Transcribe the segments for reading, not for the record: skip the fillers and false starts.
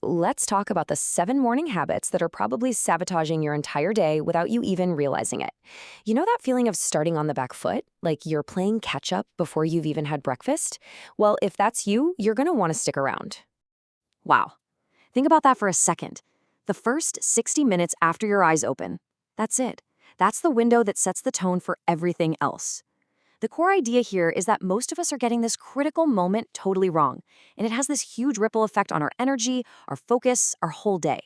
Let's talk about the 7 morning habits that are probably sabotaging your entire day without you even realizing it. You know that feeling of starting on the back foot, like you're playing catch up before you've even had breakfast? Well, if that's you, you're going to want to stick around. Wow. Think about that for a second. The first 60 minutes after your eyes open. That's it. That's the window that sets the tone for everything else. The core idea here is that most of us are getting this critical moment totally wrong, and it has this huge ripple effect on our energy, our focus, our whole day.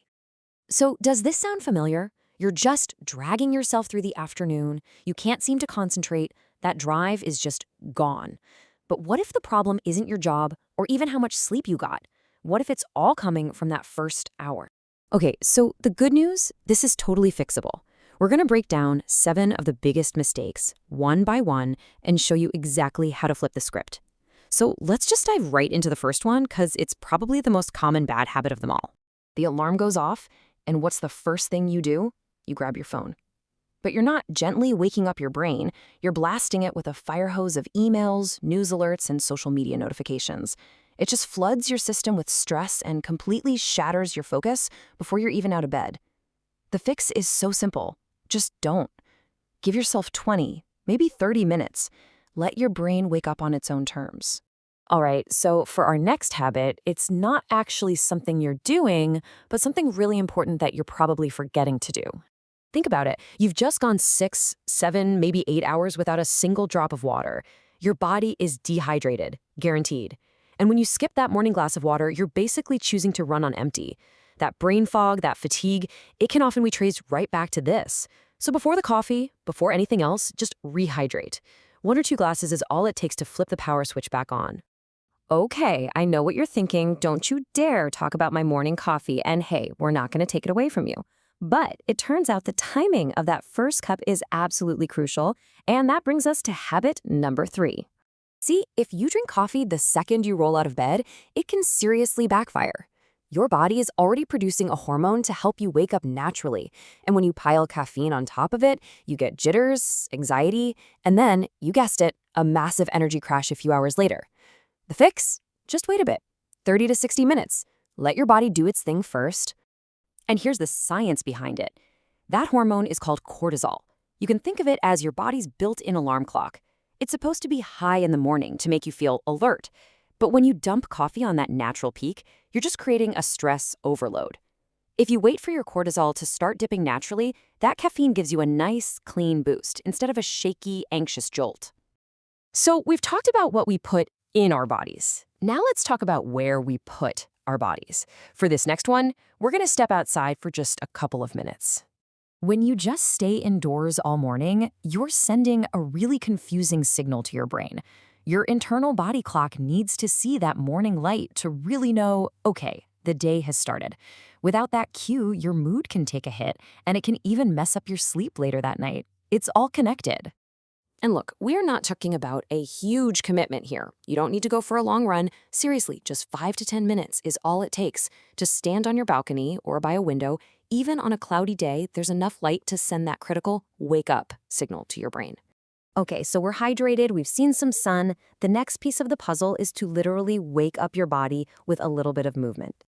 So, does this sound familiar? You're just dragging yourself through the afternoon, you can't seem to concentrate, that drive is just gone. But what if the problem isn't your job or even how much sleep you got? What if it's all coming from that first hour? Okay, so the good news, this is totally fixable. We're going to break down 7 of the biggest mistakes, one by one, and show you exactly how to flip the script. So let's just dive right into the first one, because it's probably the most common bad habit of them all. The alarm goes off, and what's the first thing you do? You grab your phone. But you're not gently waking up your brain, you're blasting it with a fire hose of emails, news alerts, and social media notifications. It just floods your system with stress and completely shatters your focus before you're even out of bed. The fix is so simple. Just don't. Give yourself 20, maybe 30 minutes. Let your brain wake up on its own terms. All right, so for our next habit, it's not actually something you're doing, but something really important that you're probably forgetting to do. Think about it. You've just gone 6, 7, maybe 8 hours without a single drop of water. Your body is dehydrated, guaranteed. And when you skip that morning glass of water, you're basically choosing to run on empty. That brain fog, that fatigue, it can often be traced right back to this. So before the coffee, before anything else, just rehydrate. 1 or 2 glasses is all it takes to flip the power switch back on. Okay, I know what you're thinking. Don't you dare talk about my morning coffee. And hey, we're not going to take it away from you. But it turns out the timing of that first cup is absolutely crucial. And that brings us to habit number 3. See, if you drink coffee the second you roll out of bed, it can seriously backfire. Your body is already producing a hormone to help you wake up naturally. And when you pile caffeine on top of it, you get jitters, anxiety, and then, you guessed it, a massive energy crash a few hours later. The fix? Just wait a bit. 30 to 60 minutes. Let your body do its thing first. And here's the science behind it. That hormone is called cortisol. You can think of it as your body's built-in alarm clock. It's supposed to be high in the morning to make you feel alert. But when you dump coffee on that natural peak, you're just creating a stress overload. If you wait for your cortisol to start dipping naturally, that caffeine gives you a nice, clean boost instead of a shaky, anxious jolt. So we've talked about what we put in our bodies. Now let's talk about where we put our bodies. For this next one, we're going to step outside for just a couple of minutes. When you just stay indoors all morning, you're sending a really confusing signal to your brain. Your internal body clock needs to see that morning light to really know, okay, the day has started. Without that cue, your mood can take a hit, and it can even mess up your sleep later that night. It's all connected. And look, we're not talking about a huge commitment here. You don't need to go for a long run. Seriously, just 5 to 10 minutes is all it takes to stand on your balcony or by a window. Even on a cloudy day, there's enough light to send that critical wake up signal to your brain. Okay, so we're hydrated, we've seen some sun. The next piece of the puzzle is to literally wake up your body with a little bit of movement.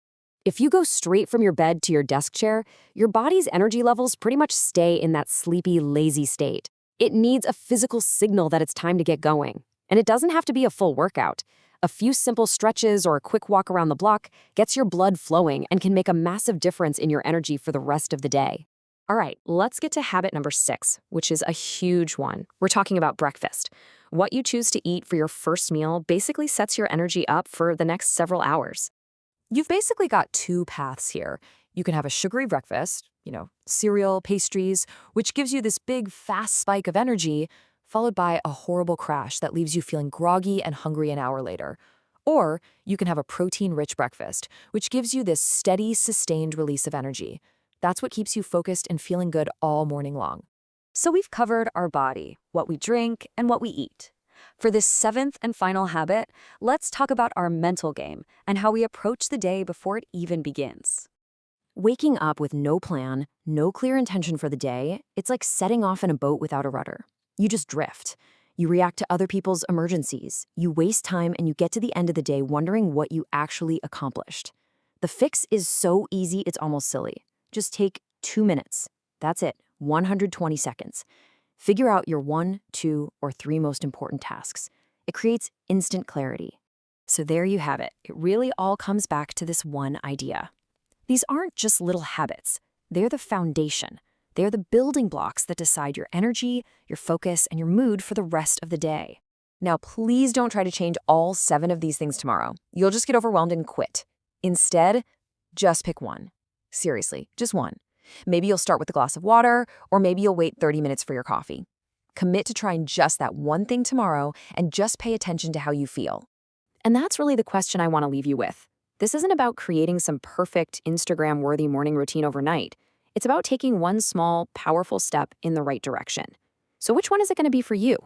If you go straight from your bed to your desk chair, your body's energy levels pretty much stay in that sleepy, lazy state. It needs a physical signal that it's time to get going. And it doesn't have to be a full workout. A few simple stretches or a quick walk around the block gets your blood flowing and can make a massive difference in your energy for the rest of the day. All right, let's get to habit number 6, which is a huge one. We're talking about breakfast. What you choose to eat for your first meal basically sets your energy up for the next several hours. You've basically got 2 paths here. You can have a sugary breakfast, cereal, pastries, which gives you this big, fast spike of energy, followed by a horrible crash that leaves you feeling groggy and hungry an hour later. Or you can have a protein-rich breakfast, which gives you this steady, sustained release of energy. That's what keeps you focused and feeling good all morning long. So we've covered our body, what we drink, and what we eat. For this 7th and final habit, let's talk about our mental game and how we approach the day before it even begins. Waking up with no plan, no clear intention for the day, it's like setting off in a boat without a rudder. You just drift. You react to other people's emergencies. You waste time and you get to the end of the day wondering what you actually accomplished. The fix is so easy, it's almost silly. Just take 2 minutes. That's it, 120 seconds. Figure out your 1, 2, or 3 most important tasks. It creates instant clarity. So there you have it. It really all comes back to this one idea. These aren't just little habits. They're the foundation. They're the building blocks that decide your energy, your focus, and your mood for the rest of the day. Now, please don't try to change all 7 of these things tomorrow. You'll just get overwhelmed and quit. Instead, just pick one. Seriously, just one. Maybe you'll start with a glass of water, or maybe you'll wait 30 minutes for your coffee. Commit to trying just that one thing tomorrow and just pay attention to how you feel. And that's really the question I want to leave you with. This isn't about creating some perfect Instagram-worthy morning routine overnight. It's about taking one small, powerful step in the right direction. So which one is it going to be for you?